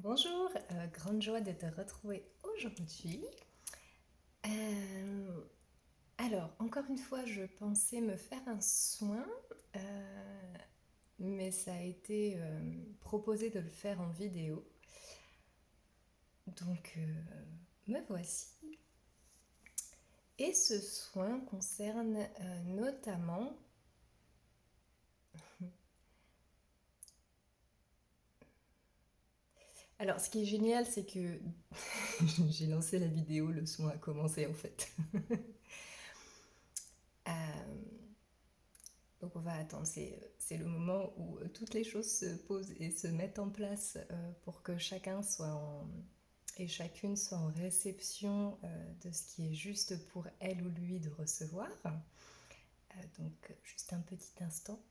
Bonjour, grande joie de te retrouver aujourd'hui. Euh, alors, encore une fois, je pensais me faire un soin, mais ça a été proposé de le faire en vidéo. Donc, me voici. Et ce soin concerne notamment... Alors, ce qui est génial, c'est que j'ai lancé la vidéo, le soin a commencé en fait. Euh, Donc on va attendre, c'est le moment où toutes les choses se posent et se mettent en place pour que chacun soit et chacune soit en réception de ce qui est juste pour elle ou lui de recevoir. Donc juste un petit instant.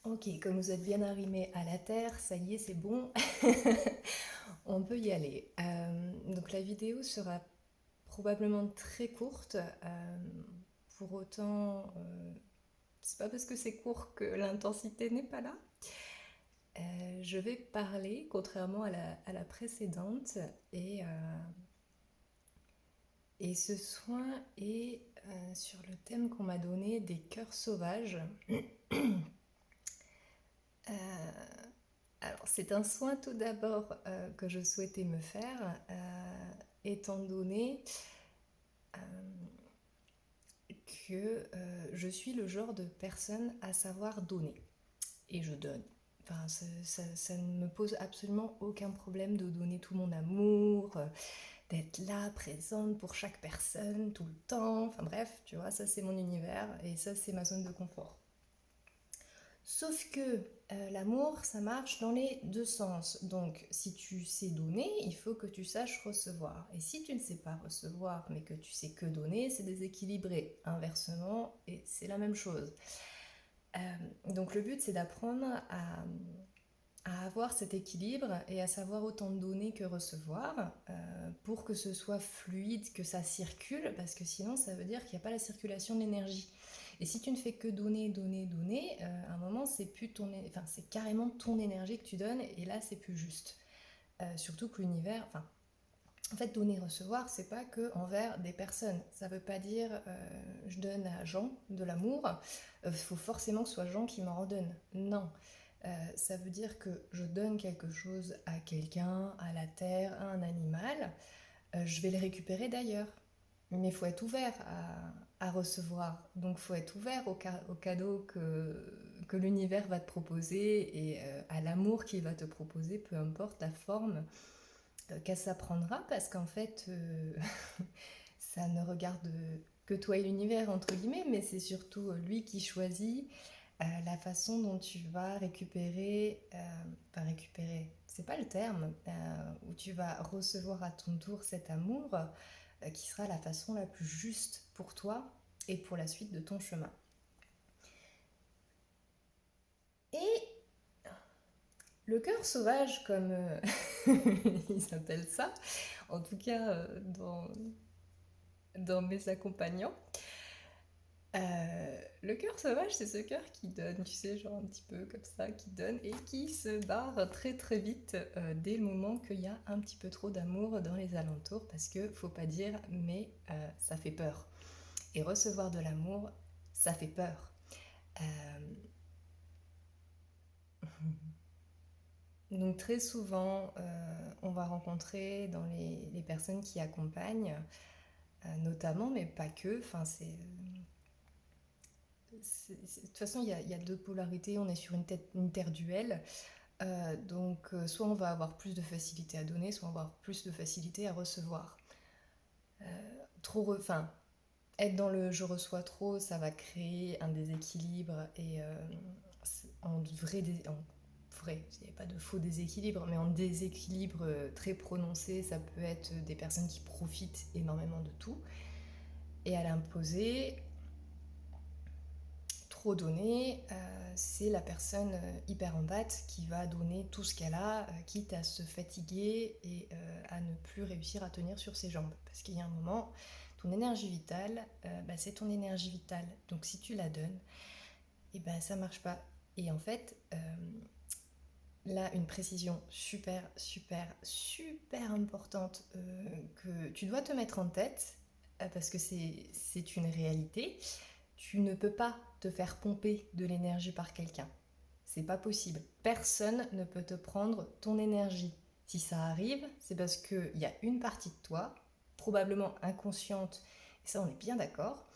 Ok, comme vous êtes bien arrimé à la terre, ça y est, c'est bon. On peut y aller. Donc la vidéo sera probablement très courte. Pour autant, c'est pas parce que c'est court que l'intensité n'est pas là. Je vais parler, contrairement à la précédente, et ce soin est sur le thème qu'on m'a donné des cœurs sauvages. Alors, c'est un soin tout d'abord que je souhaitais me faire, étant donné que je suis le genre de personne à savoir donner. Et je donne. Enfin, ça ne me pose absolument aucun problème de donner tout mon amour, d'être là, présente pour chaque personne, tout le temps. Enfin bref, tu vois, ça c'est mon univers et ça c'est ma zone de confort. Sauf que l'amour, ça marche dans les deux sens. Donc, si tu sais donner, il faut que tu saches recevoir. Et si tu ne sais pas recevoir, mais que tu sais que donner, c'est déséquilibré. Inversement, et c'est la même chose. Donc, le but, c'est d'apprendre à avoir cet équilibre et à savoir autant donner que recevoir pour que ce soit fluide, que ça circule, parce que sinon ça veut dire qu'il n'y a pas la circulation de l'énergie. Et si tu ne fais que donner, donner, donner, à un moment c'est plus enfin c'est carrément ton énergie que tu donnes et là c'est plus juste. Surtout que l'univers, enfin en fait donner recevoir c'est pas que envers des personnes. Ça veut pas dire je donne à Jean de l'amour, faut forcément que ce soit Jean qui m'en redonne. Non. Ça veut dire que je donne quelque chose à quelqu'un, à la terre, à un animal, je vais le récupérer d'ailleurs. Mais il faut être ouvert à recevoir. Donc il faut être ouvert au cadeau que l'univers va te proposer et à l'amour qu'il va te proposer, peu importe la forme qu'elle s'apprendra, parce qu'en fait, ça ne regarde que toi et l'univers, entre guillemets, mais c'est surtout lui qui choisit la façon dont tu vas récupérer, enfin récupérer, c'est pas le terme, où tu vas recevoir à ton tour cet amour qui sera la façon la plus juste pour toi et pour la suite de ton chemin. Et le cœur sauvage, comme ils s'appellent ça, en tout cas dans mes accompagnants, le cœur sauvage, c'est ce cœur qui donne, tu sais, genre un petit peu comme ça, qui donne et qui se barre très très vite dès le moment qu'il y a un petit peu trop d'amour dans les alentours, parce que faut pas dire, mais ça fait peur. Et recevoir de l'amour, ça fait peur. Euh, donc très souvent, on va rencontrer dans les personnes qui accompagnent, notamment, mais pas que, enfin de toute façon, il y a deux polarités, on est sur une terre duelle. Donc, soit on va avoir plus de facilité à donner, soit on va avoir plus de facilité à recevoir. Enfin, être dans le je reçois trop, ça va créer un déséquilibre et en vrai, il n'y a pas de faux déséquilibre, mais en déséquilibre très prononcé, ça peut être des personnes qui profitent énormément de tout. Et à l'imposer, trop donner, c'est la personne hyper en batte qui va donner tout ce qu'elle a, quitte à se fatiguer et à ne plus réussir à tenir sur ses jambes. Parce qu'il y a un moment, ton énergie vitale, c'est ton énergie vitale. Donc si tu la donnes, et ça marche pas. Et en fait, là, une précision super, super, super importante que tu dois te mettre en tête, parce que c'est une réalité. Tu ne peux pas te faire pomper de l'énergie par quelqu'un. C'est pas possible. Personne ne peut te prendre ton énergie. Si ça arrive, c'est parce qu'il y a une partie de toi, probablement inconsciente, et ça on est bien d'accord,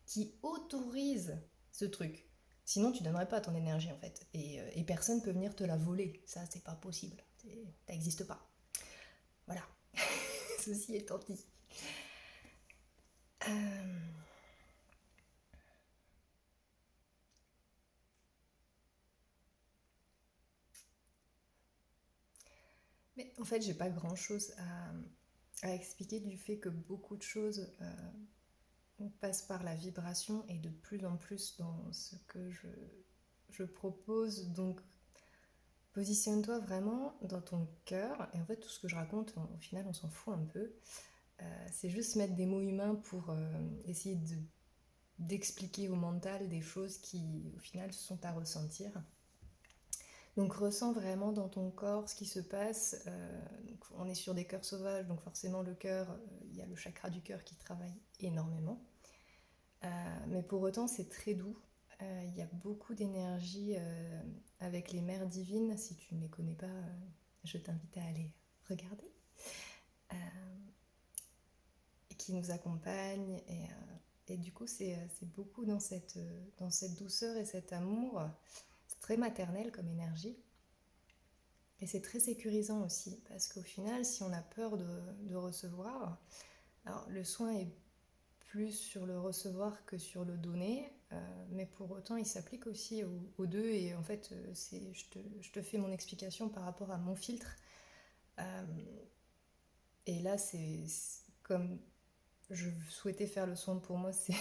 qui autorise ce truc. Sinon, tu donnerais pas ton énergie en fait. Et personne peut venir te la voler. Ça, c'est pas possible. Ça n'existe pas. Voilà. Ceci étant dit. Euh, Mais en fait, j'ai pas grand chose à expliquer du fait que beaucoup de choses passent par la vibration et de plus en plus dans ce que je propose. Donc, positionne-toi vraiment dans ton cœur. Et en fait, tout ce que je raconte, au final, on s'en fout un peu. C'est juste mettre des mots humains pour essayer d'expliquer au mental des choses qui, au final, sont à ressentir. Donc ressens vraiment dans ton corps ce qui se passe. On est sur des cœurs sauvages, donc forcément le cœur, il y a le chakra du cœur qui travaille énormément. Mais pour autant, c'est très doux. Il y a beaucoup d'énergie avec les mères divines. Si tu ne les connais pas, je t'invite à aller regarder. Euh, qui nous accompagnent. Et du coup, c'est beaucoup dans cette douceur et cet amour. C'est très maternel comme énergie. Et c'est très sécurisant aussi, parce qu'au final, si on a peur de recevoir, alors le soin est plus sur le recevoir que sur le donner, mais pour autant, il s'applique aussi aux deux. Et en fait, je te fais mon explication par rapport à mon filtre. Euh, et là, c'est comme je souhaitais faire le soin pour moi, c'est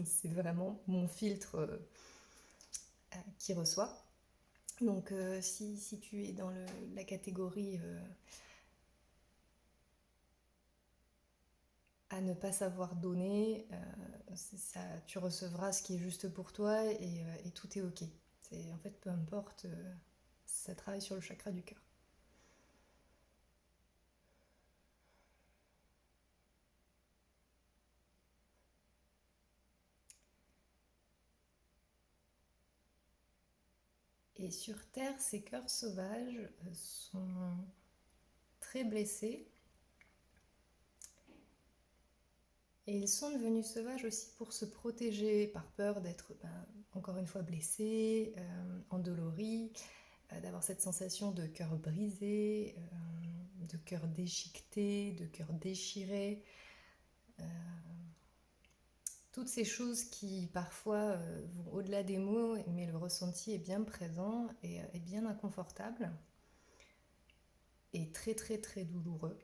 c'est vraiment mon filtre qui reçoit. Donc, si tu es dans la catégorie à ne pas savoir donner, ça, tu recevras ce qui est juste pour toi et tout est ok. En fait, peu importe, ça travaille sur le chakra du cœur. Et sur Terre, ces cœurs sauvages sont très blessés et ils sont devenus sauvages aussi pour se protéger par peur d'être encore une fois blessés, endoloris, d'avoir cette sensation de cœur brisé, de cœur déchiqueté, de cœur déchiré. Euh, Toutes ces choses qui parfois vont au-delà des mots, mais le ressenti est bien présent et est bien inconfortable et très très très douloureux.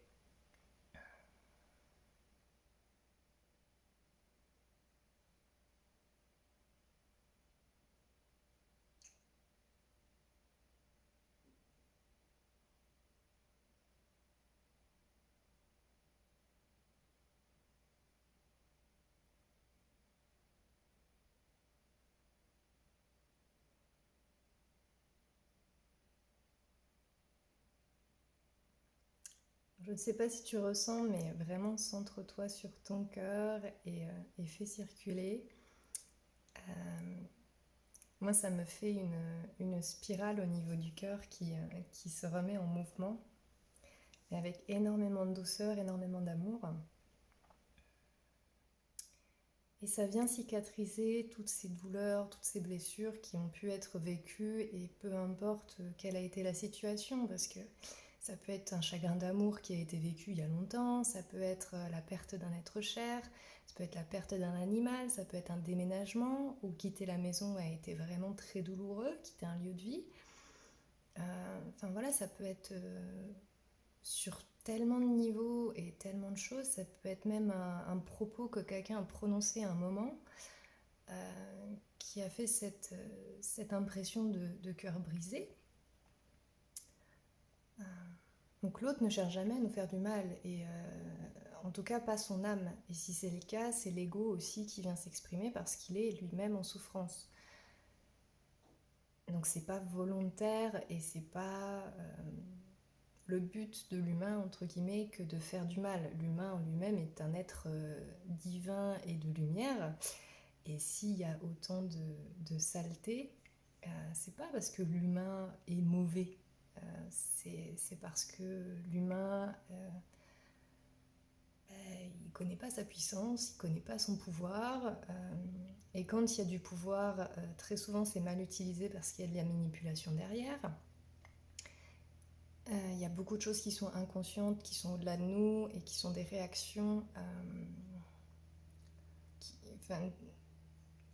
Je ne sais pas si tu ressens, mais vraiment centre-toi sur ton cœur et fais circuler. Euh, Moi, ça me fait une spirale au niveau du cœur qui se remet en mouvement, et avec énormément de douceur, énormément d'amour. Et ça vient cicatriser toutes ces douleurs, toutes ces blessures qui ont pu être vécues, et peu importe quelle a été la situation, parce que ça peut être un chagrin d'amour qui a été vécu il y a longtemps, ça peut être la perte d'un être cher, ça peut être la perte d'un animal, ça peut être un déménagement, ou quitter la maison a été vraiment très douloureux, quitter un lieu de vie. Enfin voilà, ça peut être sur tellement de niveaux et tellement de choses. Ça peut être même un propos que quelqu'un a prononcé à un moment qui a fait cette impression de cœur brisé. Donc l'autre ne cherche jamais à nous faire du mal, et en tout cas pas son âme. Et si c'est le cas, c'est l'ego aussi qui vient s'exprimer parce qu'il est lui-même en souffrance. Donc c'est pas volontaire et c'est pas le but de l'humain, entre guillemets, que de faire du mal. L'humain en lui-même est un être divin et de lumière. Et s'il y a autant de saleté, c'est pas parce que l'humain est mauvais. C'est parce que l'humain, il connaît pas sa puissance, il connaît pas son pouvoir. Et quand il y a du pouvoir, très souvent c'est mal utilisé parce qu'il y a de la manipulation derrière. Il y a beaucoup de choses qui sont inconscientes, qui sont au-delà de nous et qui sont des réactions qui, enfin,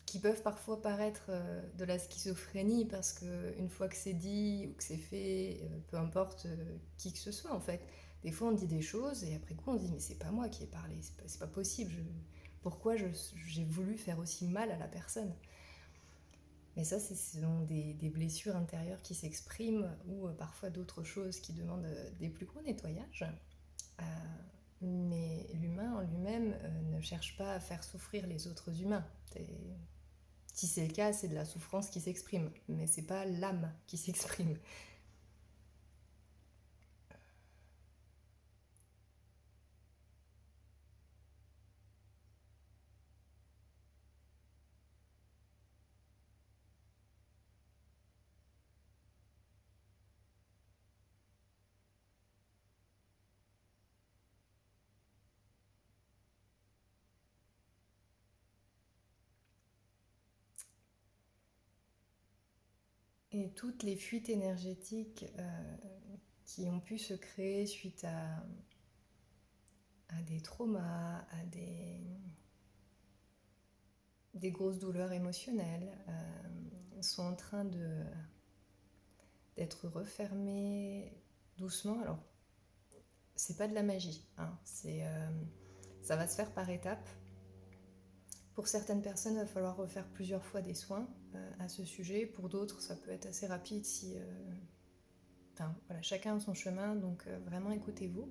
qui peuvent parfois paraître de la schizophrénie parce qu'une fois que c'est dit ou que c'est fait, peu importe qui que ce soit en fait, des fois on dit des choses et après coup on se dit mais c'est pas moi qui ai parlé, c'est pas possible, pourquoi j'ai voulu faire aussi mal à la personne. Mais ça, ce sont des blessures intérieures qui s'expriment ou parfois d'autres choses qui demandent des plus gros nettoyages. Euh, mais l'humain en lui-même ne cherche pas à faire souffrir les autres humains. Si c'est le cas, c'est de la souffrance qui s'exprime, mais c'est pas l'âme qui s'exprime. Et toutes les fuites énergétiques qui ont pu se créer suite à des traumas, à des grosses douleurs émotionnelles, sont en train d'être refermées doucement. Alors, c'est pas de la magie, hein. Ça va se faire par étapes. Pour certaines personnes, il va falloir refaire plusieurs fois des soins à ce sujet. Pour d'autres, ça peut être assez rapide si... Enfin, voilà, chacun a son chemin, donc vraiment écoutez-vous.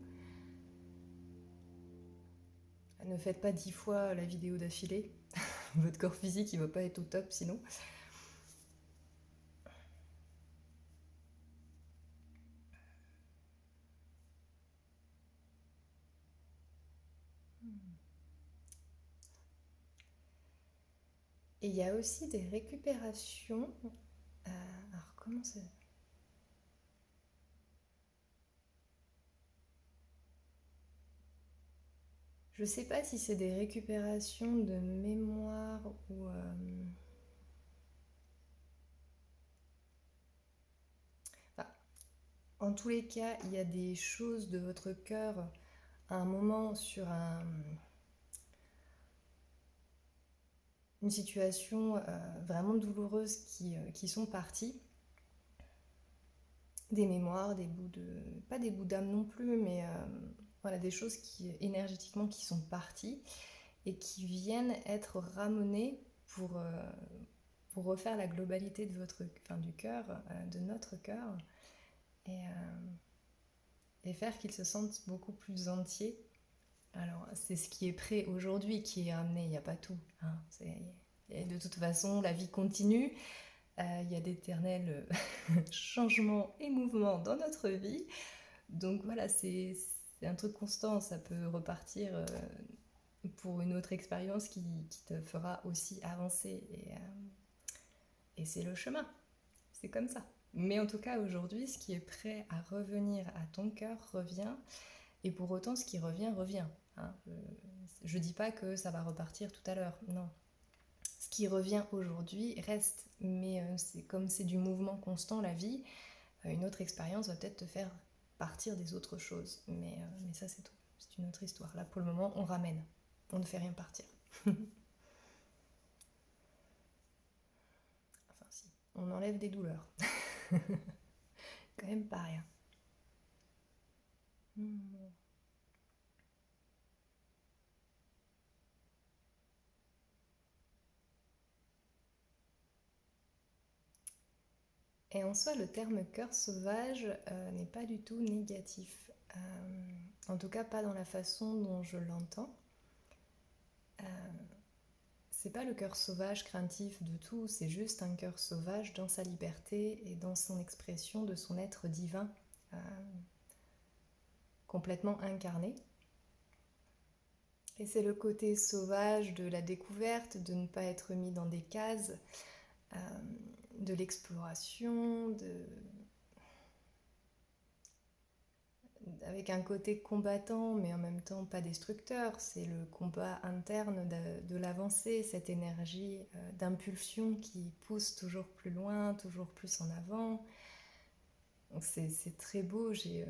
Ne faites pas 10 fois la vidéo d'affilée. Votre corps physique, il va pas être au top sinon. Et il y a aussi des récupérations. Alors, comment ça... Je sais pas si c'est des récupérations de mémoire ou... Enfin, en tous les cas, il y a des choses de votre cœur à un moment sur une situation vraiment douloureuse qui sont parties. Des mémoires, des bouts de... Pas des bouts d'âme non plus, mais voilà, des choses qui énergétiquement qui sont parties et qui viennent être ramenées pour refaire la globalité de votre, enfin, du cœur, de notre cœur, et, et faire qu'ils se sentent beaucoup plus entiers. Alors, c'est ce qui est prêt aujourd'hui qui est ramené, il n'y a pas tout, hein. Et de toute façon, la vie continue, il y a d'éternels changements et mouvements dans notre vie. Donc voilà, c'est un truc constant, ça peut repartir pour une autre expérience qui te fera aussi avancer. Et c'est le chemin, c'est comme ça. Mais en tout cas, aujourd'hui, ce qui est prêt à revenir à ton cœur revient. Et pour autant, ce qui revient, revient, hein. Je dis pas que ça va repartir tout à l'heure, non. Ce qui revient aujourd'hui reste, mais c'est comme c'est du mouvement constant, la vie, une autre expérience va peut-être te faire partir des autres choses. Mais ça, c'est tout. C'est une autre histoire. Là, pour le moment, on ramène. On ne fait rien partir. Enfin, si. On enlève des douleurs. quand même pas rien. Et en soi, le terme cœur sauvage n'est pas du tout négatif. En tout cas, pas dans la façon dont je l'entends. C'est pas le cœur sauvage craintif de tout, c'est juste un cœur sauvage dans sa liberté et dans son expression de son être divin, euh, complètement incarné. Et c'est le côté sauvage de la découverte, de ne pas être mis dans des cases, euh, de l'exploration, avec un côté combattant mais en même temps pas destructeur. C'est le combat interne de l'avancée, cette énergie d'impulsion qui pousse toujours plus loin, toujours plus en avant. C'est très beau. Je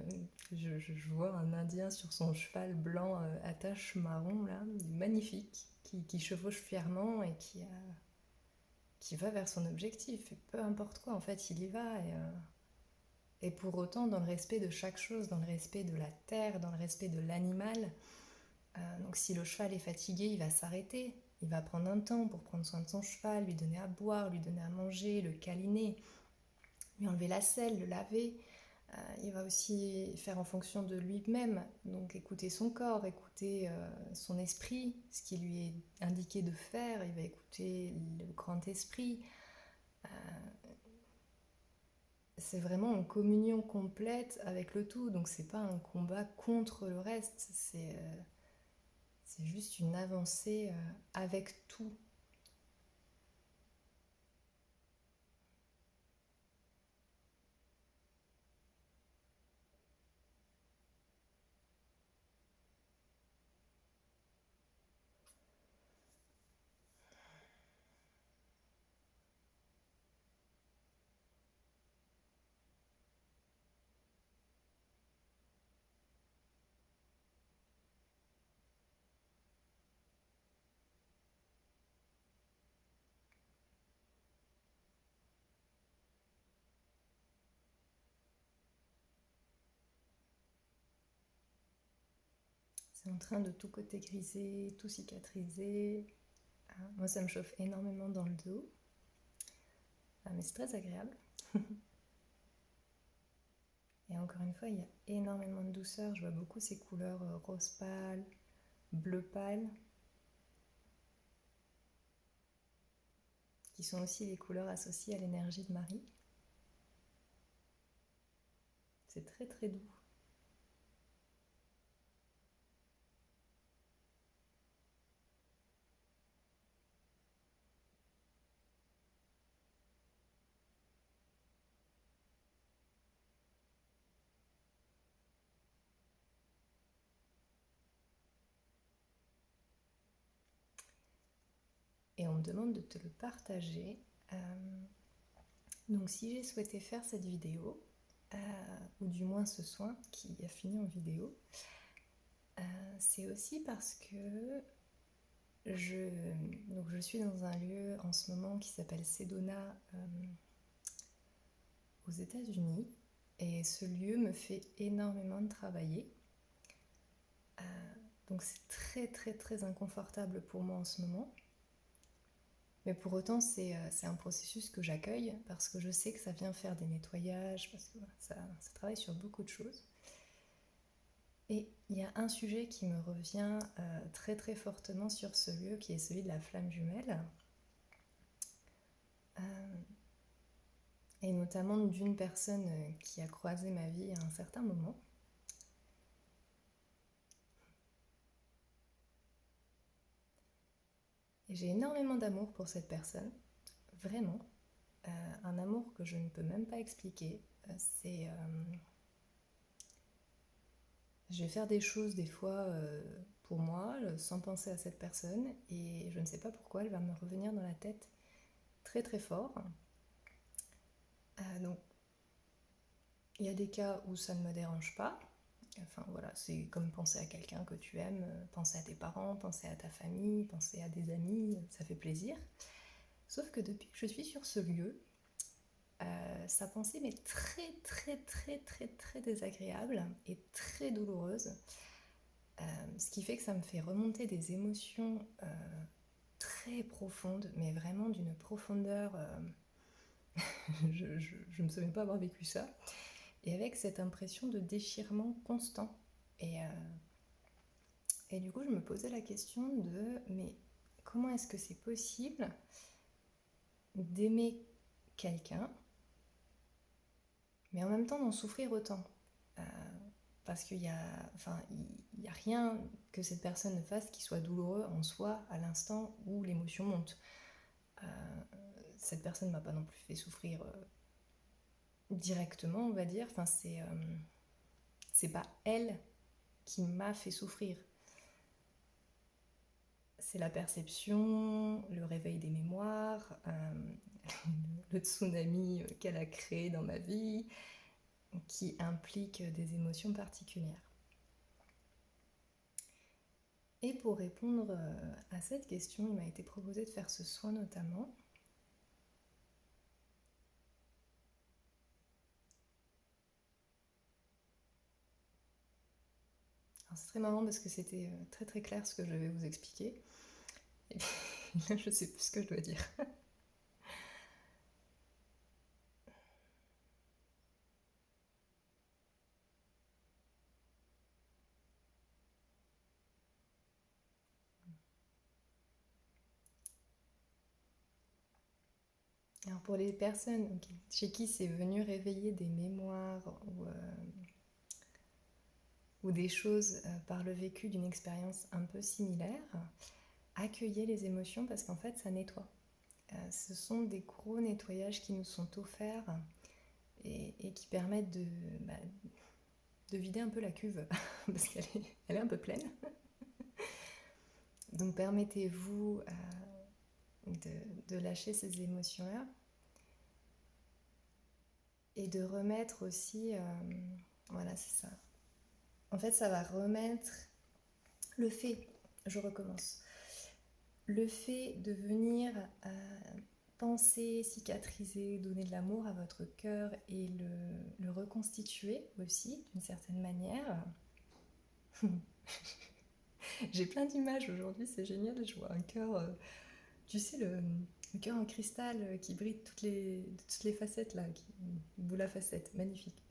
vois un Indien sur son cheval blanc à taches marron, là, magnifique, qui chevauche fièrement et qui va vers son objectif. Et peu importe quoi, en fait, il y va. Et pour autant, dans le respect de chaque chose, dans le respect de la terre, dans le respect de l'animal. Donc si le cheval est fatigué, il va s'arrêter. Il va prendre un temps pour prendre soin de son cheval, lui donner à boire, lui donner à manger, le câliner, lui enlever la selle, le laver. Il va aussi faire en fonction de lui-même, donc écouter son corps, écouter son esprit, ce qui lui est indiqué de faire. Il va écouter le grand esprit. C'est vraiment une communion complète avec le tout, donc c'est pas un combat contre le reste, c'est juste une avancée avec tout. C'est en train de tout côté griser, tout cicatriser. Moi, ça me chauffe énormément dans le dos, mais c'est très agréable. Et encore une fois, il y a énormément de douceur. Je vois beaucoup ces couleurs rose pâle, bleu pâle, qui sont aussi les couleurs associées à l'énergie de Marie. C'est très très doux. Et on me demande de te le partager. Donc si j'ai souhaité faire cette vidéo, ou du moins ce soin qui a fini en vidéo, c'est aussi parce que je, donc je suis dans un lieu en ce moment qui s'appelle Sedona aux États-Unis, et ce lieu me fait énormément travailler. Donc c'est très très très inconfortable pour moi en ce moment. Mais pour autant, c'est un processus que j'accueille parce que je sais que ça vient faire des nettoyages, parce que ça travaille sur beaucoup de choses. Et il y a un sujet qui me revient très très fortement sur ce lieu, qui est celui de la flamme jumelle. Et notamment d'une personne qui a croisé ma vie à un certain moment. Et j'ai énormément d'amour pour cette personne, vraiment. Un amour que je ne peux même pas expliquer. Je vais faire des choses des fois pour moi, sans penser à cette personne, et je ne sais pas pourquoi elle va me revenir dans la tête très très fort. Donc il y a des cas où ça ne me dérange pas. Enfin voilà, c'est comme penser à quelqu'un que tu aimes, penser à tes parents, penser à ta famille, penser à des amis, ça fait plaisir. Sauf que depuis que je suis sur ce lieu, sa pensée m'est très très très très très désagréable et très douloureuse. Ce qui fait que ça me fait remonter des émotions très profondes, mais vraiment d'une profondeur. Je ne me souviens pas avoir vécu ça. Et avec cette impression de déchirement constant. Et du coup, je me posais la question de, mais comment est-ce que c'est possible d'aimer quelqu'un, mais en même temps d'en souffrir autant? Parce qu'il y a, enfin, il y a rien que cette personne ne fasse qui soit douloureux en soi à l'instant où l'émotion monte. Euh, cette personne ne m'a pas non plus fait souffrir directement, on va dire. Enfin, c'est pas elle qui m'a fait souffrir. C'est la perception, le réveil des mémoires, le tsunami qu'elle a créé dans ma vie, qui implique des émotions particulières. Et pour répondre à cette question, il m'a été proposé de faire ce soin notamment. Alors c'est très marrant parce que c'était très très clair ce que je vais vous expliquer. Et puis là, je sais plus ce que je dois dire. Alors pour les personnes chez qui c'est venu réveiller des mémoires ou des choses par le vécu d'une expérience un peu similaire, accueillez les émotions parce qu'en fait ça nettoie. Ce sont des gros nettoyages qui nous sont offerts et qui permettent de vider un peu la cuve parce elle est un peu pleine. Donc permettez-vous de lâcher ces émotions-là et de remettre aussi, voilà, c'est ça. En fait, ça va remettre le fait, je recommence, le fait de venir penser, cicatriser, donner de l'amour à votre cœur et le reconstituer aussi d'une certaine manière. J'ai plein d'images aujourd'hui, c'est génial, je vois un cœur, tu sais, le cœur en cristal qui brille de toutes les facettes là, boule à facettes, magnifique.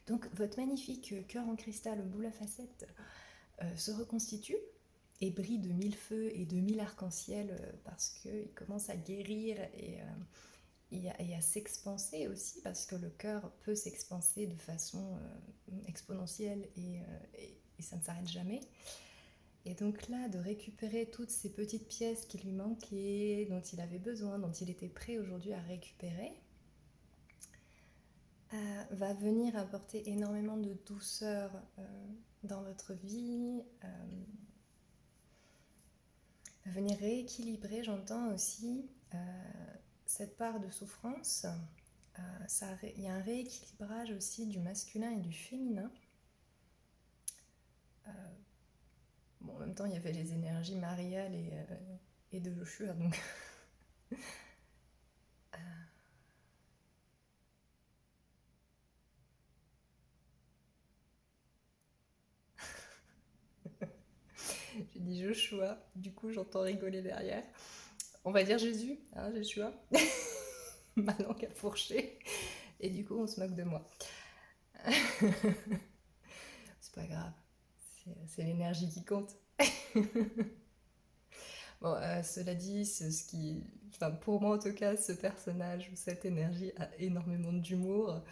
Donc votre magnifique cœur en cristal, boule à facettes, se reconstitue et brille de mille feux et de mille arcs-en-ciel parce qu'il commence à guérir et à s'expanser aussi parce que le cœur peut s'expanser de façon exponentielle et ça ne s'arrête jamais. Et donc là, de récupérer toutes ces petites pièces qui lui manquaient, dont il avait besoin, dont il était prêt aujourd'hui à récupérer, va venir apporter énormément de douceur dans votre vie, va venir rééquilibrer, j'entends aussi, cette part de souffrance. Il y a un rééquilibrage aussi du masculin et du féminin. Bon, en même temps, il y avait les énergies mariales et de Joshua, donc... J'ai dit Joshua, du coup j'entends rigoler derrière. On va dire Jésus, hein, Joshua. Ma langue a fourché. Et du coup on se moque de moi. C'est pas grave, c'est l'énergie qui compte. Bon, cela dit, enfin, pour moi en tout cas, ce personnage ou cette énergie a énormément d'humour.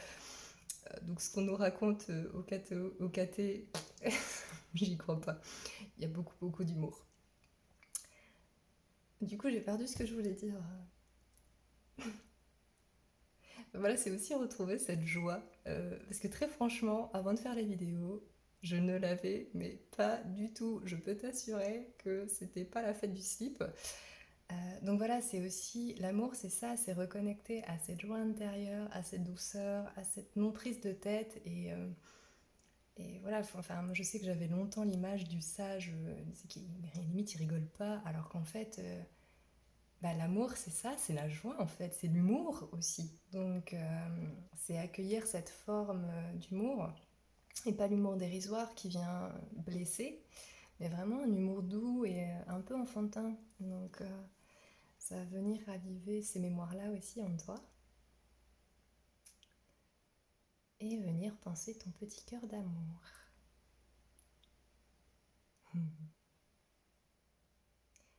Donc ce qu'on nous raconte au KT, j'y crois pas. Il y a beaucoup beaucoup d'humour. Du coup, j'ai perdu ce que je voulais dire. Voilà, c'est aussi retrouver cette joie. Parce que très franchement, avant de faire les vidéos, je ne l'avais, mais pas du tout. Je peux t'assurer que c'était pas la fête du slip. Donc voilà, c'est aussi l'amour, c'est ça, c'est reconnecter à cette joie intérieure, à cette douceur, à cette non prise de tête et voilà. Enfin, moi, je sais que j'avais longtemps l'image du sage qui limite il rigole pas, alors qu'en fait, bah, l'amour, c'est ça, c'est la joie en fait, c'est l'humour aussi. Donc, c'est accueillir cette forme d'humour, et pas l'humour dérisoire qui vient blesser, mais vraiment un humour doux et un peu enfantin. Donc, ça va venir raviver ces mémoires-là aussi en toi, et venir penser ton petit cœur d'amour. Je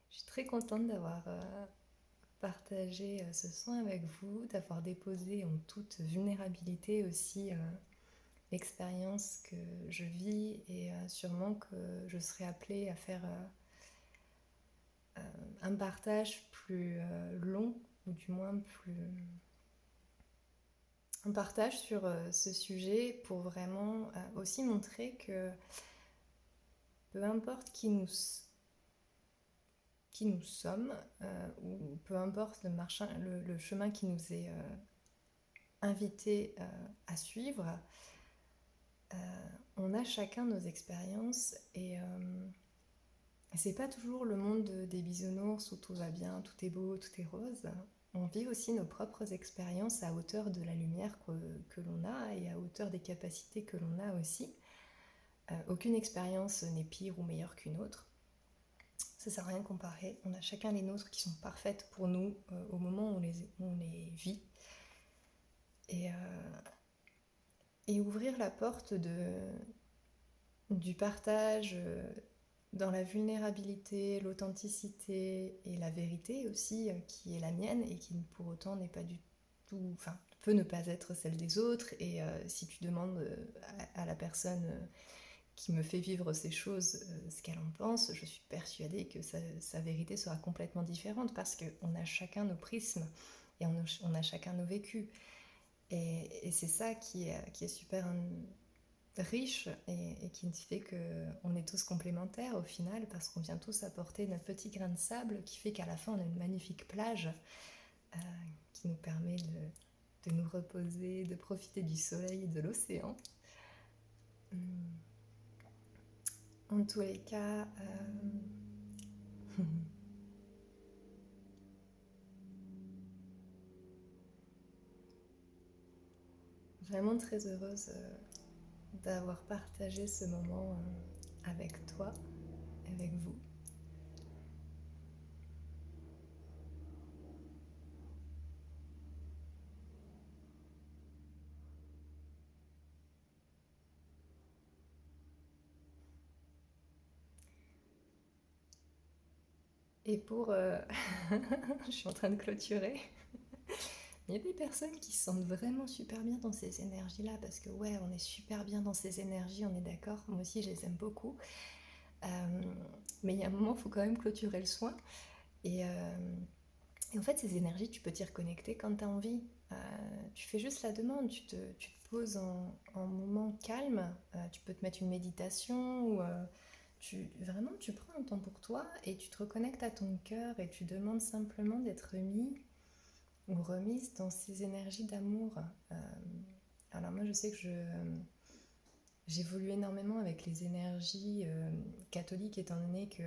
suis très contente d'avoir partagé ce soin avec vous, d'avoir déposé en toute vulnérabilité aussi l'expérience que je vis, et sûrement que je serai appelée à faire un partage plus long, ou du moins plus... un partage sur ce sujet, pour vraiment aussi montrer que peu importe qui nous sommes, ou peu importe le chemin qui nous est invité à suivre, euh, on a chacun nos expériences, et c'est pas toujours le monde des bisounours où tout va bien, tout est beau, tout est rose. On vit aussi nos propres expériences à hauteur de la lumière que l'on a, et à hauteur des capacités que l'on a aussi. Aucune expérience n'est pire ou meilleure qu'une autre. Ça sert à rien de comparer. On a chacun les nôtres qui sont parfaites pour nous au moment où on les vit. Et, et ouvrir la porte du partage dans la vulnérabilité, l'authenticité et la vérité aussi, qui est la mienne et qui pour autant n'est pas du tout, enfin, peut ne pas être celle des autres. Et si tu demandes à la personne qui me fait vivre ces choses ce qu'elle en pense, je suis persuadée que sa vérité sera complètement différente, parce qu'on a chacun nos prismes, et on a chacun nos vécus. Et c'est ça qui est super riche, et qui fait qu'on est tous complémentaires au final, parce qu'on vient tous apporter notre petit grain de sable qui fait qu'à la fin on a une magnifique plage euh, qui nous permet de nous reposer, de profiter du soleil et de l'océan. En tous les cas, vraiment très heureuse d'avoir partagé ce moment avec toi, avec vous. Et pour... je suis en train de clôturer. Il y a des personnes qui se sentent vraiment super bien dans ces énergies-là, parce que ouais, on est super bien dans ces énergies, on est d'accord. Moi aussi, je les aime beaucoup. Mais il y a un moment, il faut quand même clôturer le soin. Et, et en fait, ces énergies, tu peux t'y reconnecter quand tu as envie. Tu fais juste la demande, tu te poses en moment calme, tu peux te mettre une méditation, ou vraiment tu prends un temps pour toi, et tu te reconnectes à ton cœur, et tu demandes simplement d'être remis ou remise dans ces énergies d'amour. Alors moi, je sais que j'évolue énormément avec les énergies catholiques, étant donné que...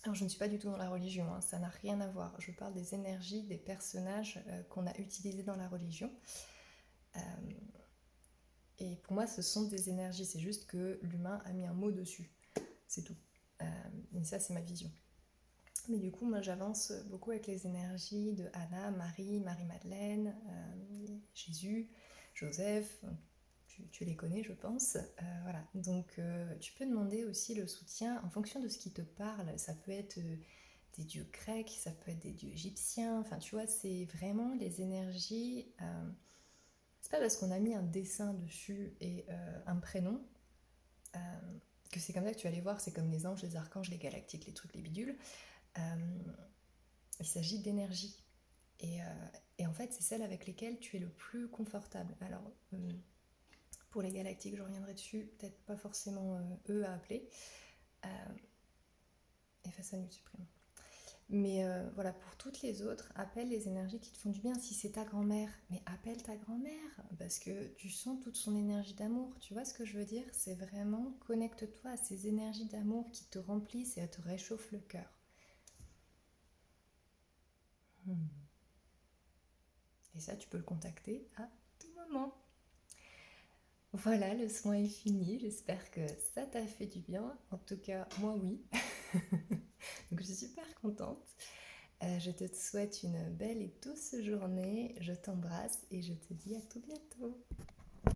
Alors je ne suis pas du tout dans la religion, hein, ça n'a rien à voir. Je parle des énergies des personnages qu'on a utilisés dans la religion. Euh, et pour moi, ce sont des énergies, c'est juste que l'humain a mis un mot dessus. C'est tout. Et ça, c'est ma vision. Mais du coup, moi, j'avance beaucoup avec les énergies de Anna, Marie, Marie-Madeleine, Jésus, Joseph. Tu les connais, je pense. Voilà. Donc, tu peux demander aussi le soutien en fonction de ce qui te parle. Ça peut être des dieux grecs, ça peut être des dieux égyptiens. Enfin, tu vois, c'est vraiment les énergies. C'est pas parce qu'on a mis un dessin dessus et un prénom euh, que c'est comme ça que tu vas les voir. C'est comme les anges, les archanges, les galactiques, les trucs, les bidules. Euh, il s'agit d'énergie. Et, euh, et en fait, c'est celles avec lesquelles tu es le plus confortable. Alors, pour les galactiques, je reviendrai dessus, peut-être pas forcément eux à appeler. Euh, efface ça, supprime. Mais voilà, pour toutes les autres, appelle les énergies qui te font du bien. Si c'est ta grand-mère, mais appelle ta grand-mère, parce que tu sens toute son énergie d'amour. Tu vois ce que je veux dire? C'est vraiment, connecte-toi à ces énergies d'amour qui te remplissent et te réchauffent le cœur. Hmm. Et ça, tu peux le contacter à tout moment. Voilà, le soin est fini. J'espère que ça t'a fait du bien. En tout cas, moi, oui. Donc, je suis super contente. Je te souhaite une belle et douce journée. Je t'embrasse et je te dis à tout bientôt.